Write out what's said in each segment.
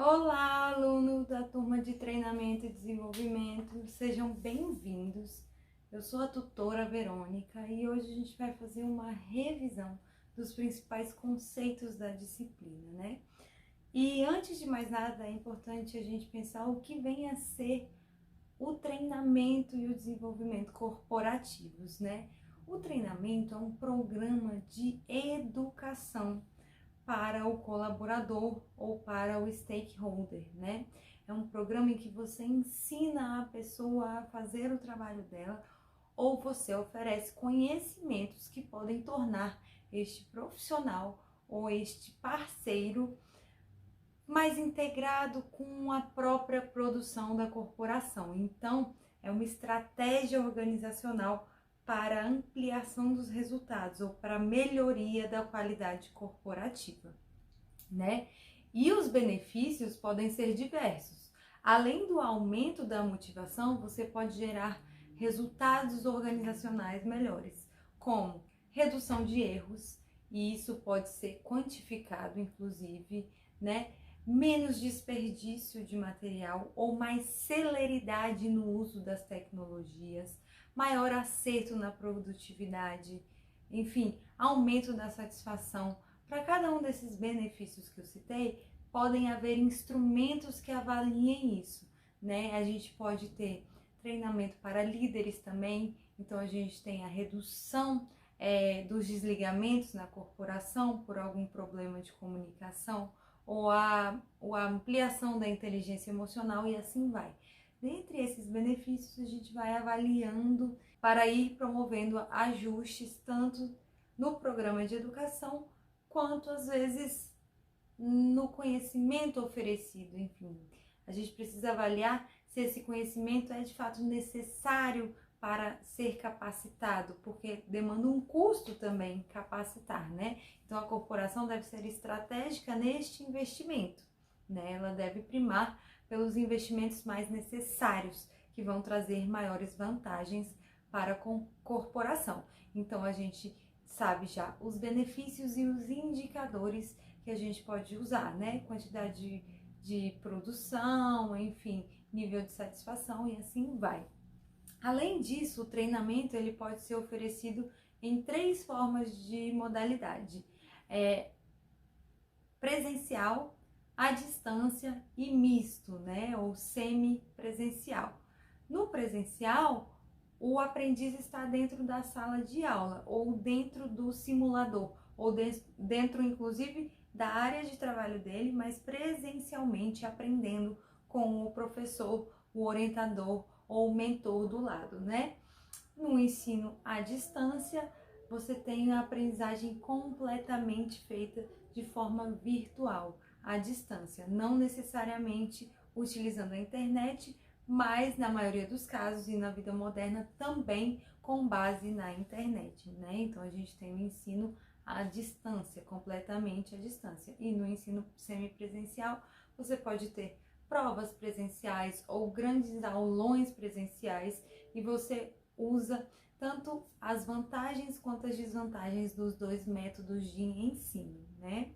Olá, alunos da turma de treinamento e desenvolvimento, sejam bem-vindos. Eu sou a tutora Verônica e hoje a gente vai fazer uma revisão dos principais conceitos da disciplina, né? E antes de mais nada, é importante a gente pensar o que vem a ser o treinamento e o desenvolvimento corporativos, né? O treinamento é um programa de educação para o colaborador ou para o stakeholder, né? É um programa em que você ensina a pessoa a fazer o trabalho dela ou você oferece conhecimentos que podem tornar este profissional ou este parceiro mais integrado com a própria produção da corporação. Então, é uma estratégia organizacional para a ampliação dos resultados ou para a melhoria da qualidade corporativa, né? E os benefícios podem ser diversos. Além do aumento da motivação, você pode gerar resultados organizacionais melhores, como redução de erros, e isso pode ser quantificado, inclusive, né? Menos desperdício de material ou mais celeridade no uso das tecnologias, maior acerto na produtividade, enfim, aumento da satisfação. Para cada um desses benefícios que eu citei, podem haver instrumentos que avaliem isso, né? A gente pode ter treinamento para líderes também, então a gente tem a redução dos desligamentos na corporação por algum problema de comunicação, ou a ampliação da inteligência emocional e assim vai. Dentre esses benefícios, a gente vai avaliando para ir promovendo ajustes tanto no programa de educação, quanto às vezes no conhecimento oferecido, enfim. A gente precisa avaliar se esse conhecimento é de fato necessário para ser capacitado, porque demanda um custo também capacitar, né? Então a corporação deve ser estratégica neste investimento, né? Ela deve primar pelos investimentos mais necessários, que vão trazer maiores vantagens para a corporação. Então a gente sabe já os benefícios e os indicadores que a gente pode usar, né? Quantidade de produção, enfim, nível de satisfação e assim vai. Além disso, o treinamento ele pode ser oferecido em 3 formas de modalidade: presencial, à distância e misto, né? Ou semi-presencial. No presencial, o aprendiz está dentro da sala de aula ou dentro do simulador, ou dentro, inclusive, da área de trabalho dele, mas presencialmente aprendendo com o professor, o orientador ou o mentor do lado, né? No ensino à distância, você tem a aprendizagem completamente feita de forma virtual, à distância, não necessariamente utilizando a internet, mas na maioria dos casos e na vida moderna também com base na internet, né? Então a gente tem o ensino à distância, completamente à distância. E no ensino semipresencial, você pode ter provas presenciais ou grandes aulões presenciais e você usa tanto as vantagens quanto as desvantagens dos 2 métodos de ensino, né?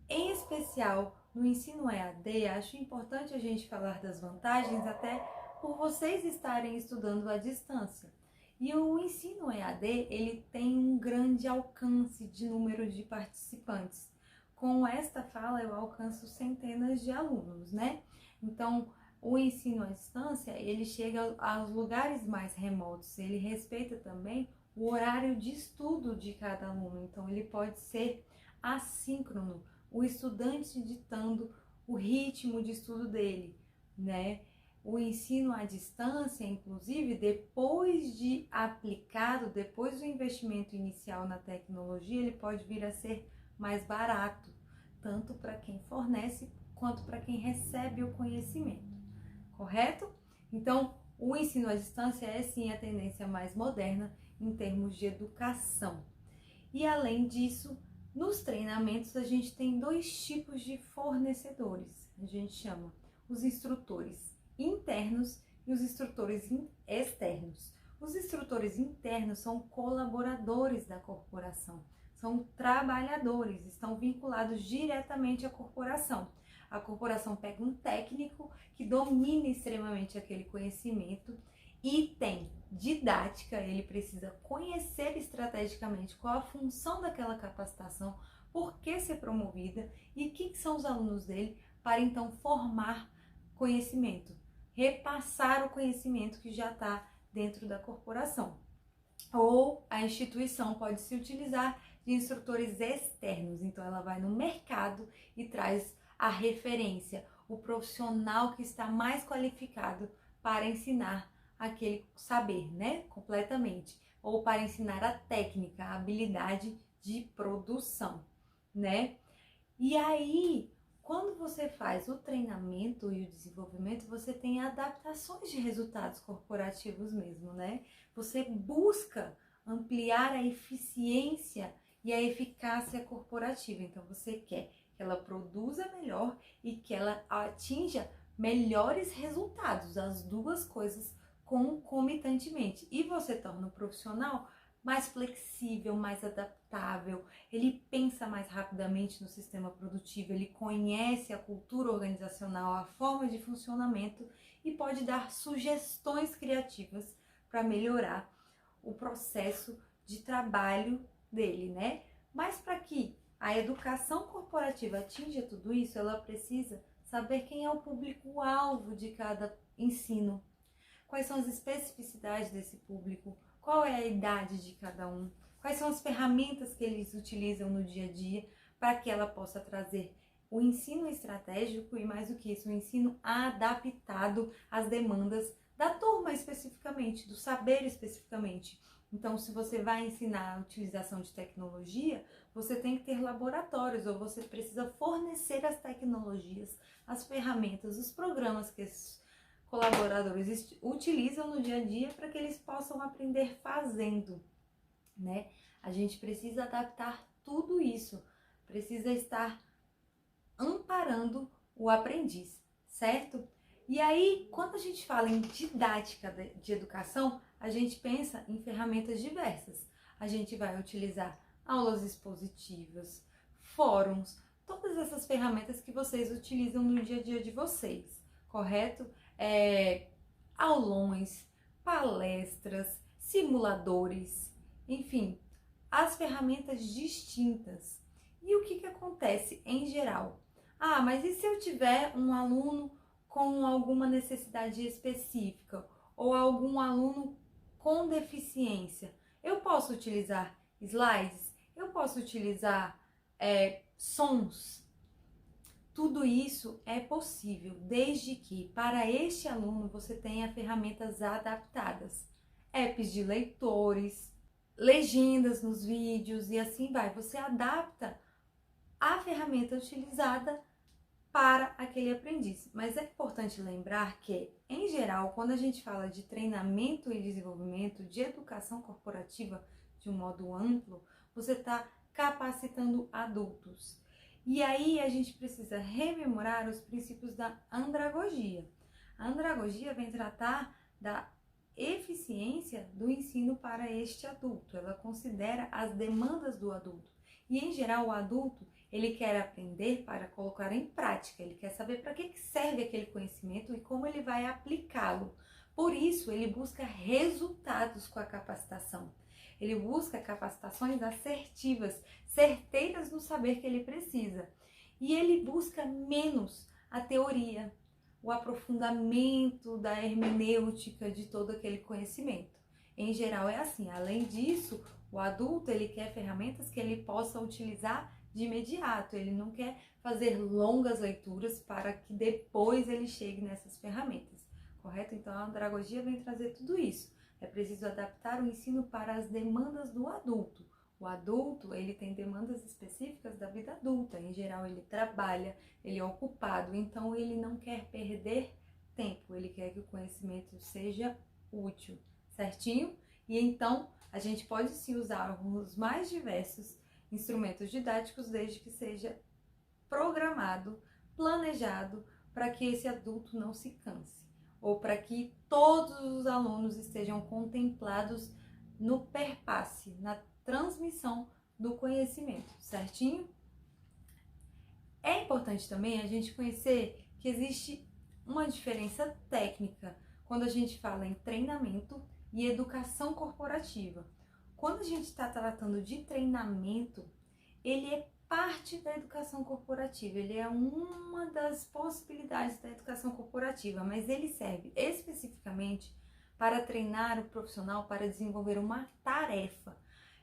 Em especial no ensino EAD, acho importante a gente falar das vantagens, até por vocês estarem estudando à distância. E o ensino EAD, ele tem um grande alcance de número de participantes. Com esta fala, eu alcanço centenas de alunos, né? Então, o ensino à distância, ele chega aos lugares mais remotos, ele respeita também o horário de estudo de cada aluno, então ele pode ser assíncrono, o estudante ditando o ritmo de estudo dele, né? O ensino à distância, inclusive, depois de aplicado, depois do investimento inicial na tecnologia, ele pode vir a ser mais barato, tanto para quem fornece quanto para quem recebe o conhecimento, correto? Então, o ensino à distância é sim a tendência mais moderna em termos de educação. E além disso, nos treinamentos a gente tem 2 tipos de fornecedores. A gente chama os instrutores internos e os instrutores externos. Os instrutores internos são colaboradores da corporação, são trabalhadores, estão vinculados diretamente à corporação. A corporação pega um técnico que domina extremamente aquele conhecimento e tem didática, ele precisa conhecer estrategicamente qual a função daquela capacitação, por que ser promovida e o que são os alunos dele, para então formar conhecimento, repassar o conhecimento que já está dentro da corporação. Ou a instituição pode se utilizar de instrutores externos, então ela vai no mercado e traz a referência, o profissional que está mais qualificado para ensinar aquele saber, né, completamente, ou para ensinar a técnica, a habilidade de produção, né? E aí, quando você faz o treinamento e o desenvolvimento, você tem adaptações de resultados corporativos mesmo, né? Você busca ampliar a eficiência e a eficácia corporativa. Então, você quer que ela produza melhor e que ela atinja melhores resultados, as duas coisas concomitantemente. E você torna o profissional mais flexível, mais adaptável, ele pensa mais rapidamente no sistema produtivo, ele conhece a cultura organizacional, a forma de funcionamento e pode dar sugestões criativas para melhorar o processo de trabalho dele, né? Mas para que a educação corporativa atinja tudo isso, ela precisa saber quem é o público-alvo de cada ensino, quais são as especificidades desse público, qual é a idade de cada um, quais são as ferramentas que eles utilizam no dia a dia para que ela possa trazer o ensino estratégico e, mais do que isso, o ensino adaptado às demandas da turma especificamente, do saber especificamente. Então, se você vai ensinar a utilização de tecnologia, você tem que ter laboratórios ou você precisa fornecer as tecnologias, as ferramentas, os programas que esses colaboradores utilizam no dia a dia para que eles possam aprender fazendo, né? A gente precisa adaptar tudo isso, precisa estar amparando o aprendiz, certo? E aí, quando a gente fala em didática de educação, a gente pensa em ferramentas diversas. A gente vai utilizar aulas expositivas, fóruns, todas essas ferramentas que vocês utilizam no dia a dia de vocês, correto? Aulões, palestras, simuladores, enfim, as ferramentas distintas. E o que acontece em geral? Ah, mas e se eu tiver um aluno com alguma necessidade específica ou algum aluno com deficiência? Eu posso utilizar slides? Eu posso utilizar sons? Tudo isso é possível, desde que para este aluno você tenha ferramentas adaptadas, apps de leitores, legendas nos vídeos e assim vai. Você adapta a ferramenta utilizada para aquele aprendiz. Mas é importante lembrar que, em geral, quando a gente fala de treinamento e desenvolvimento, de educação corporativa de um modo amplo, você está capacitando adultos. E aí a gente precisa rememorar os princípios da andragogia. A andragogia vem tratar da eficiência do ensino para este adulto. Ela considera as demandas do adulto. E, em geral, o adulto, ele quer aprender para colocar em prática. Ele quer saber para que serve aquele conhecimento e como ele vai aplicá-lo. Por isso, ele busca resultados com a capacitação. Ele busca capacitações assertivas, certeiras no saber que ele precisa. E ele busca menos a teoria, o aprofundamento da hermenêutica de todo aquele conhecimento. Em geral é assim. Além disso, o adulto ele quer ferramentas que ele possa utilizar de imediato. Ele não quer fazer longas leituras para que depois ele chegue nessas ferramentas, correto? Então a andragogia vem trazer tudo isso. É preciso adaptar o ensino para as demandas do adulto. O adulto, ele tem demandas específicas da vida adulta. Em geral, ele trabalha, ele é ocupado, então ele não quer perder tempo. Ele quer que o conhecimento seja útil, certinho? E então, a gente pode sim usar os mais diversos instrumentos didáticos, desde que seja programado, planejado, para que esse adulto não se canse, ou para que todos os alunos estejam contemplados no perpasse, na transmissão do conhecimento, certinho? É importante também a gente conhecer que existe uma diferença técnica quando a gente fala em treinamento e educação corporativa. Quando a gente está tratando de treinamento, ele é parte da educação corporativa, ele é uma das possibilidades da educação corporativa, mas ele serve especificamente para treinar o profissional para desenvolver uma tarefa.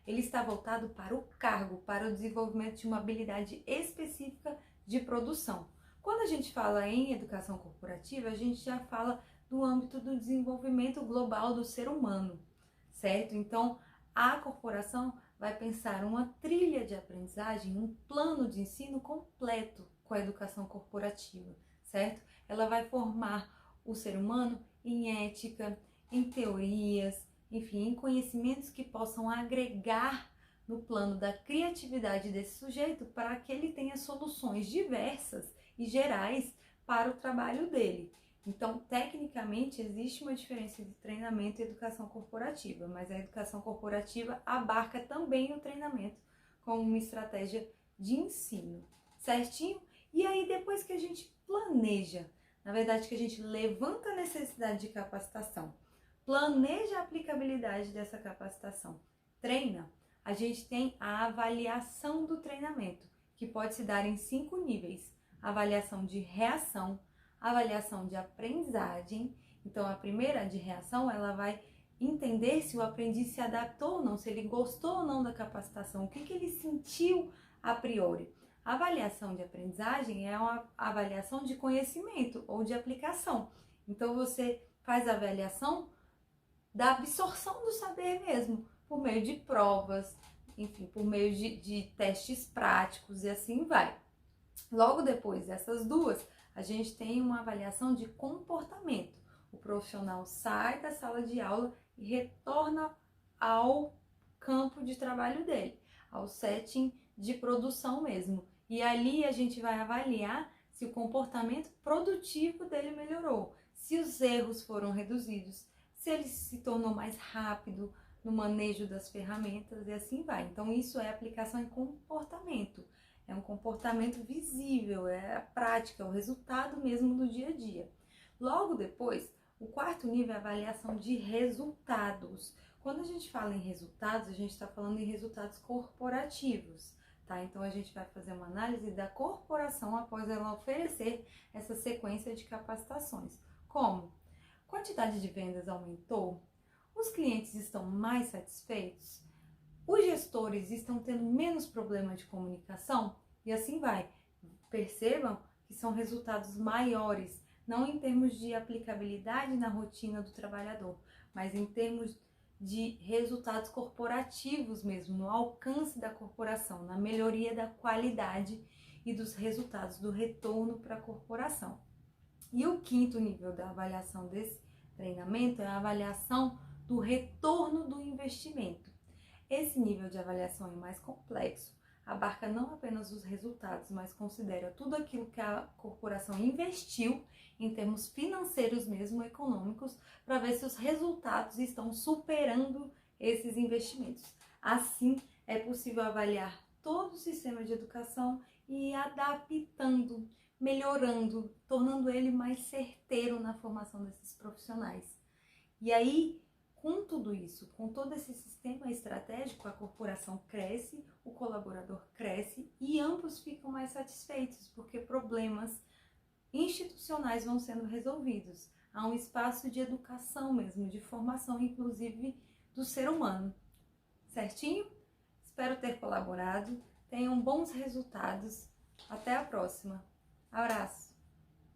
Ele está voltado para o cargo, para o desenvolvimento de uma habilidade específica de produção. Quando a gente fala em educação corporativa, a gente já fala do âmbito do desenvolvimento global do ser humano, certo? Então, a corporação vai pensar uma trilha de aprendizagem, um plano de ensino completo com a educação corporativa, certo? Ela vai formar o ser humano em ética, em teorias, enfim, em conhecimentos que possam agregar no plano da criatividade desse sujeito para que ele tenha soluções diversas e gerais para o trabalho dele. Então, tecnicamente, existe uma diferença entre treinamento e educação corporativa, mas a educação corporativa abarca também o treinamento como uma estratégia de ensino, certinho? E aí, depois que a gente planeja, na verdade, que a gente levanta a necessidade de capacitação, planeja a aplicabilidade dessa capacitação, treina, a gente tem a avaliação do treinamento, que pode se dar em 5 níveis: avaliação de reação, avaliação de aprendizagem. Então, a primeira, de reação, ela vai entender se o aprendiz se adaptou ou não, se ele gostou ou não da capacitação, o que ele sentiu a priori. A avaliação de aprendizagem é uma avaliação de conhecimento ou de aplicação. Então, você faz a avaliação da absorção do saber mesmo, por meio de provas, enfim, por meio de testes práticos e assim vai. Logo depois dessas duas, a gente tem uma avaliação de comportamento. O profissional sai da sala de aula e retorna ao campo de trabalho dele, ao setting de produção mesmo. E ali a gente vai avaliar se o comportamento produtivo dele melhorou, se os erros foram reduzidos, se ele se tornou mais rápido no manejo das ferramentas e assim vai. Então isso é aplicação em comportamento. É um comportamento visível, é a prática, é o resultado mesmo do dia a dia. Logo depois, o quarto nível é a avaliação de resultados. Quando a gente fala em resultados, a gente está falando em resultados corporativos, tá? Então a gente vai fazer uma análise da corporação após ela oferecer essa sequência de capacitações. Como? Quantidade de vendas aumentou? Os clientes estão mais satisfeitos? Os gestores estão tendo menos problema de comunicação? E assim vai. Percebam que são resultados maiores, não em termos de aplicabilidade na rotina do trabalhador, mas em termos de resultados corporativos mesmo, no alcance da corporação, na melhoria da qualidade e dos resultados do retorno para a corporação. E o quinto nível da avaliação desse treinamento é a avaliação do retorno do investimento. Esse nível de avaliação é mais complexo, abarca não apenas os resultados, mas considera tudo aquilo que a corporação investiu em termos financeiros mesmo, econômicos, para ver se os resultados estão superando esses investimentos. Assim, é possível avaliar todo o sistema de educação e ir adaptando, melhorando, tornando ele mais certeiro na formação desses profissionais. E aí, com tudo isso, com todo esse sistema estratégico, a corporação cresce, o colaborador cresce e ambos ficam mais satisfeitos, porque problemas institucionais vão sendo resolvidos. Há um espaço de educação mesmo, de formação, inclusive, do ser humano. Certinho? Espero ter colaborado. Tenham bons resultados. Até a próxima. Abraço!